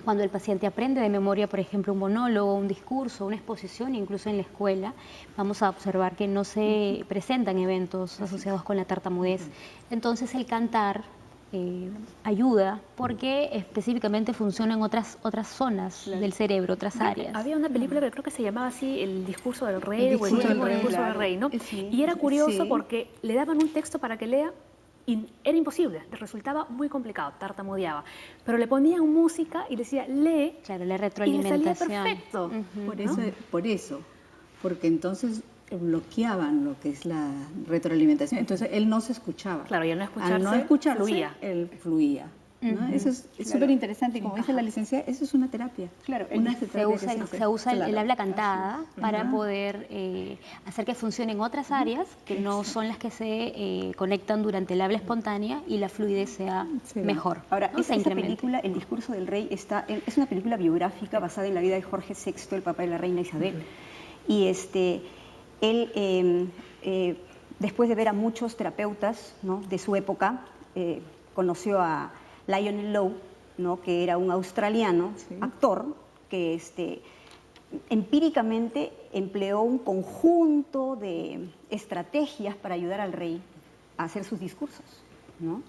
cuando el paciente aprende de memoria, por ejemplo, un monólogo, un discurso, una exposición, incluso en la escuela, vamos a observar que no se presentan eventos asociados con la tartamudez. Entonces, el cantar ayuda porque específicamente funciona en otras zonas del cerebro, otras áreas. Había una película que creo que se llamaba así El discurso del rey, o el último discurso del rey, ¿no? Y era curioso porque le daban un texto para que lea y era imposible, le resultaba muy complicado, tartamudeaba. Pero le ponían música y decía, lee, claro, la retroalimentación. Y le salía perfecto. Por eso, porque entonces bloqueaban lo que es la retroalimentación. Entonces él no se escuchaba. Claro, y al no escucharse, fluía. Él fluía. ¿no? Eso es súper interesante y como dice la licenciada, eso es una terapia. Claro, se usa el habla cantada para poder hacer que funcionen otras áreas que no son las que se conectan durante el habla espontánea y la fluidez sea mejor. Ahora, esta película, El discurso del rey, es una película biográfica basada en la vida de Jorge VI, el papá de la reina Isabel. Y él, después de ver a muchos terapeutas, ¿no? de su época, conoció a Lionel Lowe, ¿no? que era un australiano, actor, que empíricamente empleó un conjunto de estrategias para ayudar al rey a hacer sus discursos, ¿no?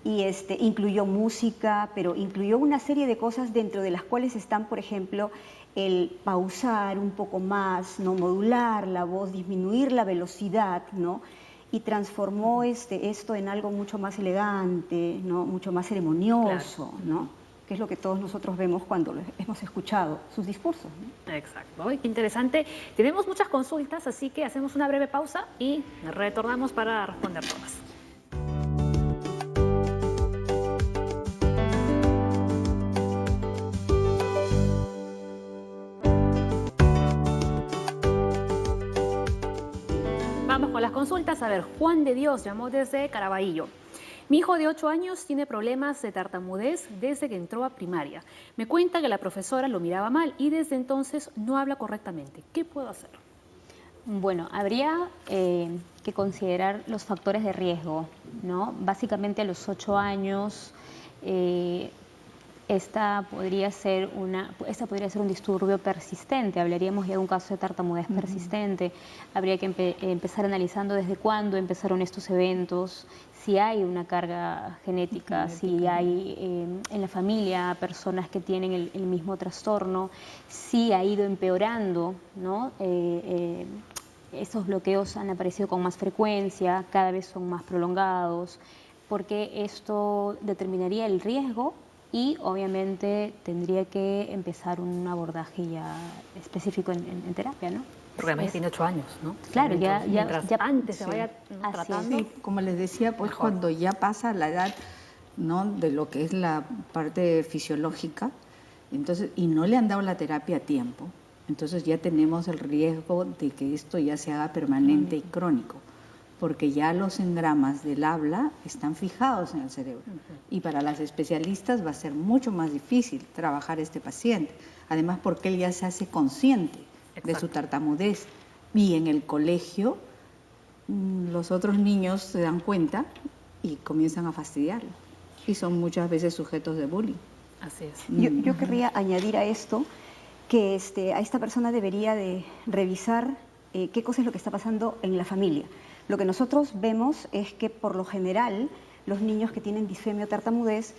Y incluyó música, pero incluyó una serie de cosas dentro de las cuales están, por ejemplo, el pausar un poco más, ¿no? modular la voz, disminuir la velocidad, ¿no? Y transformó esto en algo mucho más elegante, ¿no? mucho más ceremonioso, ¿no? que es lo que todos nosotros vemos cuando hemos escuchado sus discursos, ¿no? Exacto. Qué interesante. Tenemos muchas consultas, así que hacemos una breve pausa y retornamos para responder todas. Vamos con las consultas. A ver, Juan de Dios llamó desde Caraballo. Mi hijo de 8 años tiene problemas de tartamudez desde que entró a primaria. Me cuenta que la profesora lo miraba mal y desde entonces no habla correctamente. ¿Qué puedo hacer? Bueno, habría que considerar los factores de riesgo, ¿no? Básicamente a los 8 años esta podría ser un disturbio persistente, hablaríamos ya de un caso de tartamudez persistente. Habría que empezar analizando desde cuándo empezaron estos eventos, si hay una carga genética, si hay en la familia personas que tienen el mismo trastorno, si ha ido empeorando, ¿no? Estos bloqueos han aparecido con más frecuencia, cada vez son más prolongados, porque esto determinaría el riesgo y obviamente tendría que empezar un abordaje ya específico en terapia, ¿no? Porque además tiene 8 años, ¿no? Claro, ya antes se vaya tratando. Sí, como les decía, pues mejor. Cuando ya pasa la edad, ¿no?, de lo que es la parte fisiológica, entonces, y no le han dado la terapia a tiempo, entonces ya tenemos el riesgo de que esto ya se haga permanente y crónico, porque ya los engramas del habla están fijados en el cerebro. Y para las especialistas va a ser mucho más difícil trabajar este paciente, además porque él ya se hace consciente de su tartamudez. Y en el colegio los otros niños se dan cuenta y comienzan a fastidiarlo. Y son muchas veces sujetos de bullying. Así es. Yo querría añadir a esto que a esta persona debería de revisar qué cosa es lo que está pasando en la familia. Lo que nosotros vemos es que por lo general los niños que tienen disfemia o tartamudez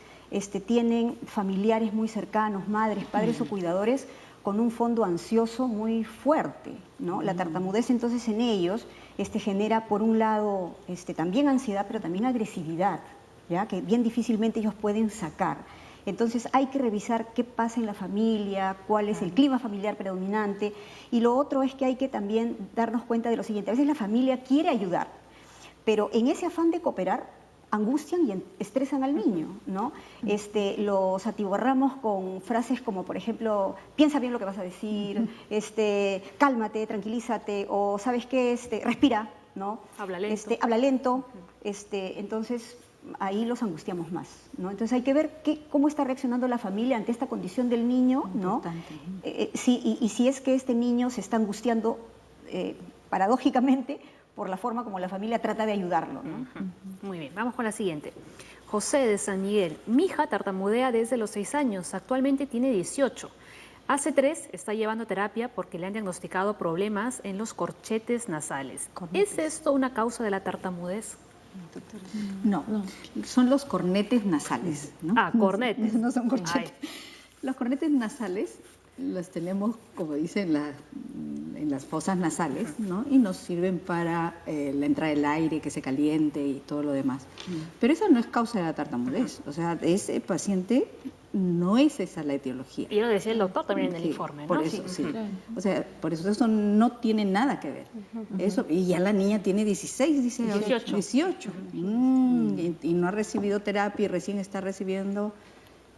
tienen familiares muy cercanos, madres, padres o cuidadores con un fondo ansioso muy fuerte, ¿no? La tartamudez entonces en ellos genera por un lado también ansiedad, pero también agresividad, ¿ya? Que bien difícilmente ellos pueden sacar. Entonces hay que revisar qué pasa en la familia, cuál es el clima familiar predominante, y lo otro es que hay que también darnos cuenta de lo siguiente: a veces la familia quiere ayudar, pero en ese afán de cooperar angustian y estresan al niño, ¿no? Los atiborramos con frases como, por ejemplo, piensa bien lo que vas a decir, cálmate, tranquilízate, o ¿sabes qué? Respira, ¿no? Habla lento. Habla lento. Entonces ahí los angustiamos más, ¿no? Entonces hay que ver cómo está reaccionando la familia ante esta condición del niño, ¿no? Si es que este niño se está angustiando paradójicamente por la forma como la familia trata de ayudarlo, ¿no? Muy bien, vamos con la siguiente. José de San Miguel. Mi hija tartamudea desde los 6 años, actualmente tiene 18. Hace 3 está llevando terapia porque le han diagnosticado problemas en los corchetes nasales. ¿Es esto una causa de la tartamudez? No, son los cornetes nasales, ¿no? Ah, cornetes. No son corchetes. Los cornetes nasales los tenemos, como dicen, en las fosas nasales, ¿no? Y nos sirven para la entrada del aire, que se caliente y todo lo demás. Pero eso no es causa de la tartamudez. O sea, ese paciente no es esa la etiología. Y lo decía el doctor también en el informe, ¿no? Por eso, sí. O sea, por eso no tiene nada que ver. Eso, y ya la niña tiene 16, dice 18. Y no ha recibido terapia y recién está recibiendo.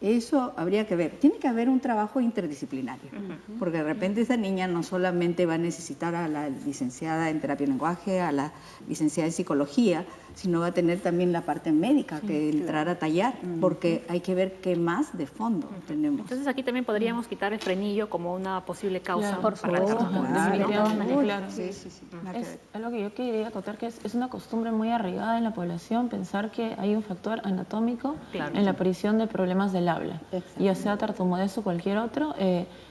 Eso habría que ver. Tiene que haber un trabajo interdisciplinario, porque de repente esa niña no solamente va a necesitar a la licenciada en terapia de lenguaje, a la licenciada en psicología, sino va a tener también la parte médica que entrar a tallar, porque hay que ver qué más de fondo tenemos. Entonces aquí también podríamos quitar el frenillo como una posible causa para la tartamudez. Claro. Sí. Es algo que yo quería acotar, que es una costumbre muy arraigada en la población pensar que hay un factor anatómico en la aparición de problemas del habla, ya sea tartamudez o cualquier otro.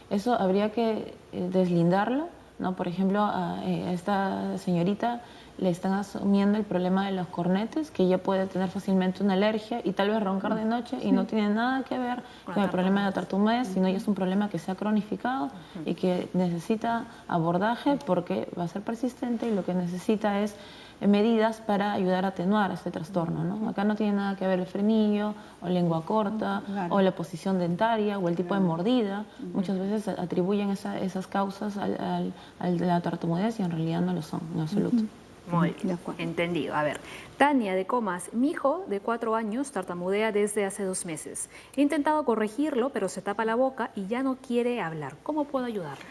Eso habría que deslindarlo, ¿no? Por ejemplo, a esta señorita le están asumiendo el problema de los cornetes, que ella puede tener fácilmente una alergia y tal vez roncar de noche, y no tiene nada que ver con el problema de la tartamudez, sino ya es un problema que se ha cronificado y que necesita abordaje porque va a ser persistente, y lo que necesita es medidas para ayudar a atenuar este trastorno, ¿no? Acá no tiene nada que ver el frenillo, o lengua corta, o la posición dentaria, o el tipo de mordida. Muchas veces atribuyen esas causas a la tartamudez y en realidad no lo son, en absoluto. Muy bien, entendido. A ver, Tania de Comas, mi hijo de 4 años tartamudea desde hace 2 meses. He intentado corregirlo, pero se tapa la boca y ya no quiere hablar. ¿Cómo puedo ayudarlo?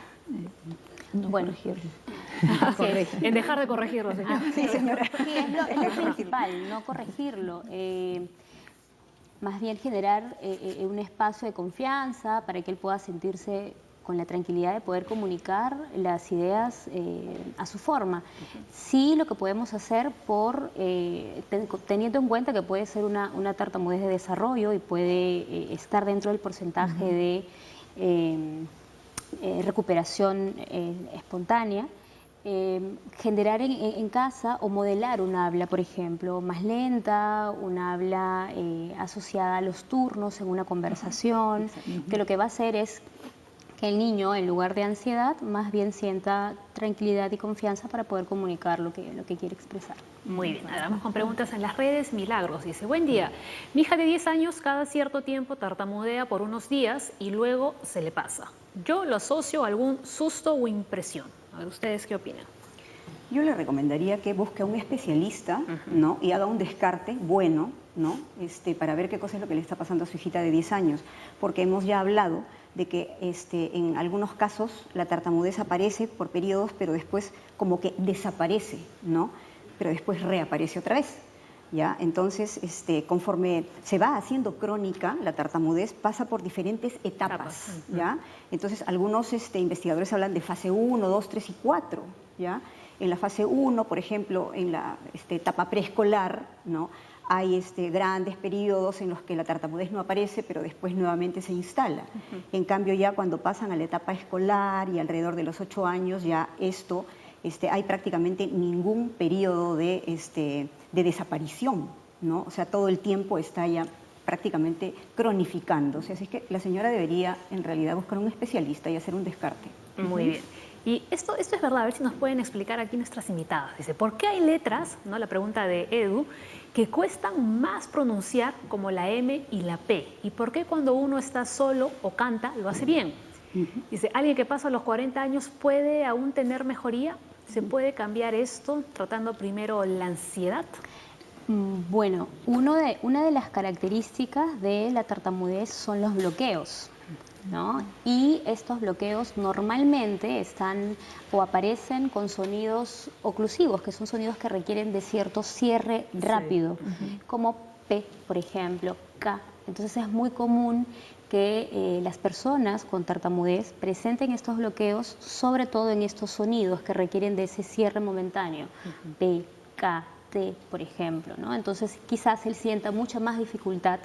No corregirlo. En dejar de corregirlo, señora. Sí, señora. Sí, es lo principal, no corregirlo. Más bien generar un espacio de confianza para que él pueda sentirse con la tranquilidad de poder comunicar las ideas a su forma. Sí, lo que podemos hacer teniendo en cuenta que puede ser una tartamudez de desarrollo y puede estar dentro del porcentaje de recuperación espontánea, generar en casa o modelar un habla, por ejemplo, más lenta, un habla asociada a los turnos en una conversación, que lo que va a hacer es que el niño, en lugar de ansiedad, más bien sienta tranquilidad y confianza para poder comunicar lo que quiere expresar. Muy bien, ahora vamos con preguntas en las redes. Milagros dice, buen día, mi hija de 10 años cada cierto tiempo tartamudea por unos días y luego se le pasa. Yo lo asocio a algún susto o impresión. A ver, ¿ustedes qué opinan? Yo le recomendaría que busque a un especialista, ¿no? Y haga un descarte bueno, ¿no? Para ver qué cosa es lo que le está pasando a su hijita de 10 años. Porque hemos ya hablado de que en algunos casos la tartamudez aparece por periodos, pero después como que desaparece, ¿no? Pero después reaparece otra vez, ¿ya? Entonces, conforme se va haciendo crónica, la tartamudez pasa por diferentes etapas, ¿ya? Entonces, algunos investigadores hablan de fase 1, 2, 3 y 4, ¿ya? En la fase 1, por ejemplo, en la etapa preescolar, ¿no? Hay grandes periodos en los que la tartamudez no aparece, pero después nuevamente se instala. En cambio, ya cuando pasan a la etapa escolar y alrededor de los 8 años, ya hay prácticamente ningún periodo de desaparición, ¿no? O sea, todo el tiempo está ya prácticamente cronificándose. Así que la señora debería, en realidad, buscar un especialista y hacer un descarte. Muy bien. Y esto es verdad, a ver si nos pueden explicar aquí nuestras invitadas. Dice, ¿por qué hay letras, ¿no? La pregunta de Edu, que cuestan más pronunciar como la M y la P? ¿Y por qué cuando uno está solo o canta lo hace bien? Dice, ¿alguien que pasa los 40 años puede aún tener mejoría? ¿Se puede cambiar esto tratando primero la ansiedad? Bueno, una de las características de la tartamudez son los bloqueos, ¿no? Y estos bloqueos normalmente están o aparecen con sonidos oclusivos, que son sonidos que requieren de cierto cierre rápido, como P, por ejemplo, K. Entonces es muy común que las personas con tartamudez presenten estos bloqueos, sobre todo en estos sonidos que requieren de ese cierre momentáneo, P, K, T, por ejemplo, ¿no? Entonces quizás él sienta mucha más dificultad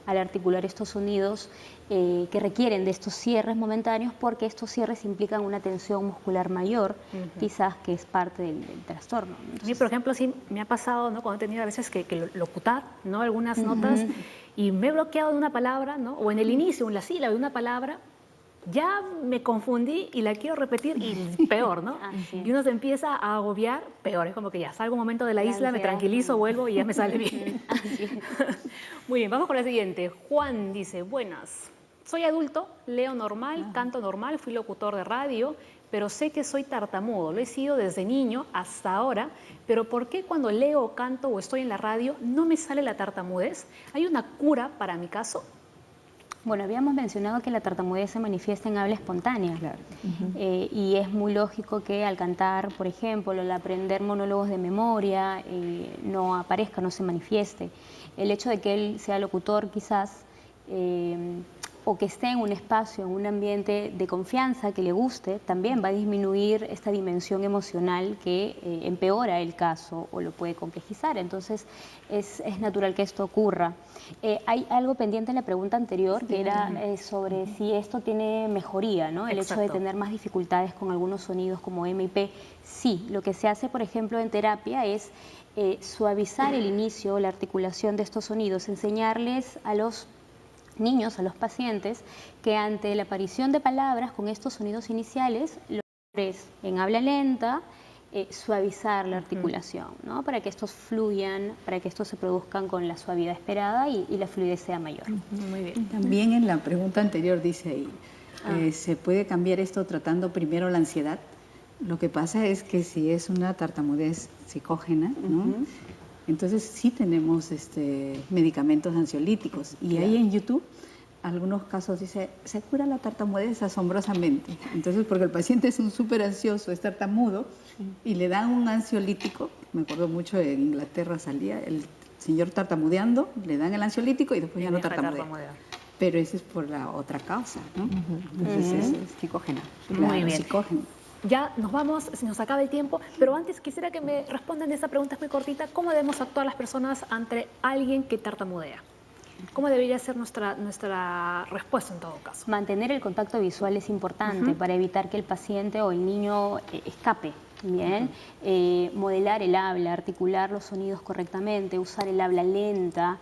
al articular estos sonidos que requieren de estos cierres momentáneos, porque estos cierres implican una tensión muscular mayor, quizás que es parte del trastorno. Entonces, a mí, por ejemplo, sí me ha pasado, ¿no? Cuando he tenido a veces que locutar, ¿no? Algunas notas y me he bloqueado de una palabra, ¿no? O en el inicio, en la sílaba de una palabra, ya me confundí y la quiero repetir y peor, ¿no? Y uno se empieza a agobiar, peor, es como que ya salgo un momento de la isla, me tranquilizo, vuelvo y ya me sale bien. Muy bien, vamos con la siguiente. Juan dice, buenas, soy adulto, leo normal, canto normal, fui locutor de radio, pero sé que soy tartamudo, lo he sido desde niño hasta ahora, pero ¿por qué cuando leo, canto o estoy en la radio no me sale la tartamudez? ¿Hay una cura para mi caso? Bueno, habíamos mencionado que la tartamudez se manifiesta en habla espontánea. Claro. Y es muy lógico que al cantar, por ejemplo, al aprender monólogos de memoria, no aparezca, no se manifieste. El hecho de que él sea locutor quizás, o que esté en un espacio, en un ambiente de confianza que le guste, también va a disminuir esta dimensión emocional que empeora el caso o lo puede complejizar. Entonces, es natural que esto ocurra. Hay algo pendiente en la pregunta anterior, que era sobre si esto tiene mejoría, ¿no? El hecho de tener más dificultades con algunos sonidos como M y P. Sí, lo que se hace, por ejemplo, en terapia es suavizar el inicio, la articulación de estos sonidos, enseñarles a los niños, a los pacientes, que ante la aparición de palabras con estos sonidos iniciales, lo es en habla lenta, suavizar la articulación, ¿no? Para que estos fluyan, para que estos se produzcan con la suavidad esperada y la fluidez sea mayor. Muy bien. También en la pregunta anterior dice ahí, ¿se puede cambiar esto tratando primero la ansiedad? Lo que pasa es que si es una tartamudez psicógena, ¿no? Entonces sí tenemos medicamentos ansiolíticos. Y ahí en YouTube, algunos casos dice, se cura la tartamudez asombrosamente. Entonces, porque el paciente es un súper ansioso, es tartamudo, y le dan un ansiolítico. Me acuerdo mucho, en Inglaterra salía el señor tartamudeando, le dan el ansiolítico y después ya no tartamudea. Pero ese es por la otra causa, ¿no? Entonces es psicógena. Muy bien. Psicógena. Ya nos vamos, se nos acaba el tiempo, pero antes quisiera que me respondan esa pregunta, es muy cortita. ¿Cómo debemos actuar las personas ante alguien que tartamudea? ¿Cómo debería ser nuestra respuesta en todo caso? Mantener el contacto visual es importante para evitar que el paciente o el niño escape. Bien, modelar el habla, articular los sonidos correctamente, usar el habla lenta,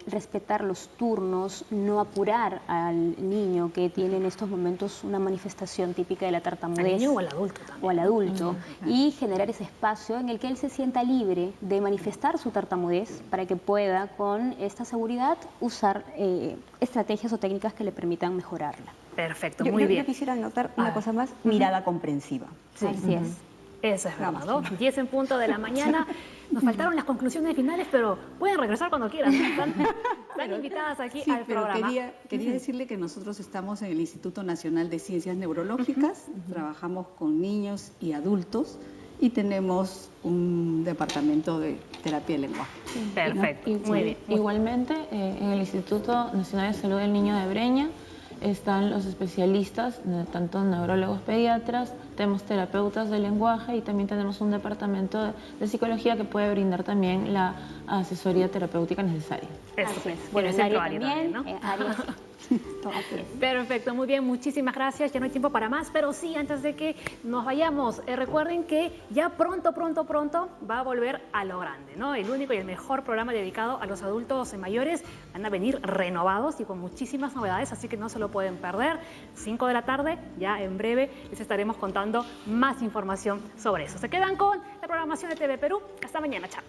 respetar los turnos, no apurar al niño que tiene en estos momentos una manifestación típica de la tartamudez. ¿Al niño o al adulto también? O al adulto. Y generar ese espacio en el que él se sienta libre de manifestar su tartamudez para que pueda con esta seguridad usar estrategias o técnicas que le permitan mejorarla. Perfecto, Yo muy bien. quisiera anotar una cosa más, mirada comprensiva. Sí. Así es. Eso es verdad, ¿no? 10 en punto de la mañana. Nos faltaron las conclusiones finales, pero pueden regresar cuando quieran. Están invitadas aquí al programa. Quería decirle que nosotros estamos en el Instituto Nacional de Ciencias Neurológicas, trabajamos con niños y adultos y tenemos un departamento de terapia de lenguaje. Perfecto, muy bien. Igualmente, en el Instituto Nacional de Salud del Niño de Breña están los especialistas, tanto neurólogos pediatras, tenemos terapeutas de lenguaje y también tenemos un departamento de psicología que puede brindar también la asesoría terapéutica necesaria. Así es. Bueno, Bueno, el área área también, ¿no? área Perfecto, muy bien, muchísimas gracias. Ya no hay tiempo para más, pero sí, antes de que nos vayamos, recuerden que ya pronto va a volver a lo grande, ¿no? El único y el mejor programa dedicado a los adultos mayores. Van a venir renovados y con muchísimas novedades, así que no se lo pueden perder. 5 de la tarde, ya en breve les estaremos contando más información sobre eso. Se quedan con la programación de TV Perú. Hasta mañana, chao.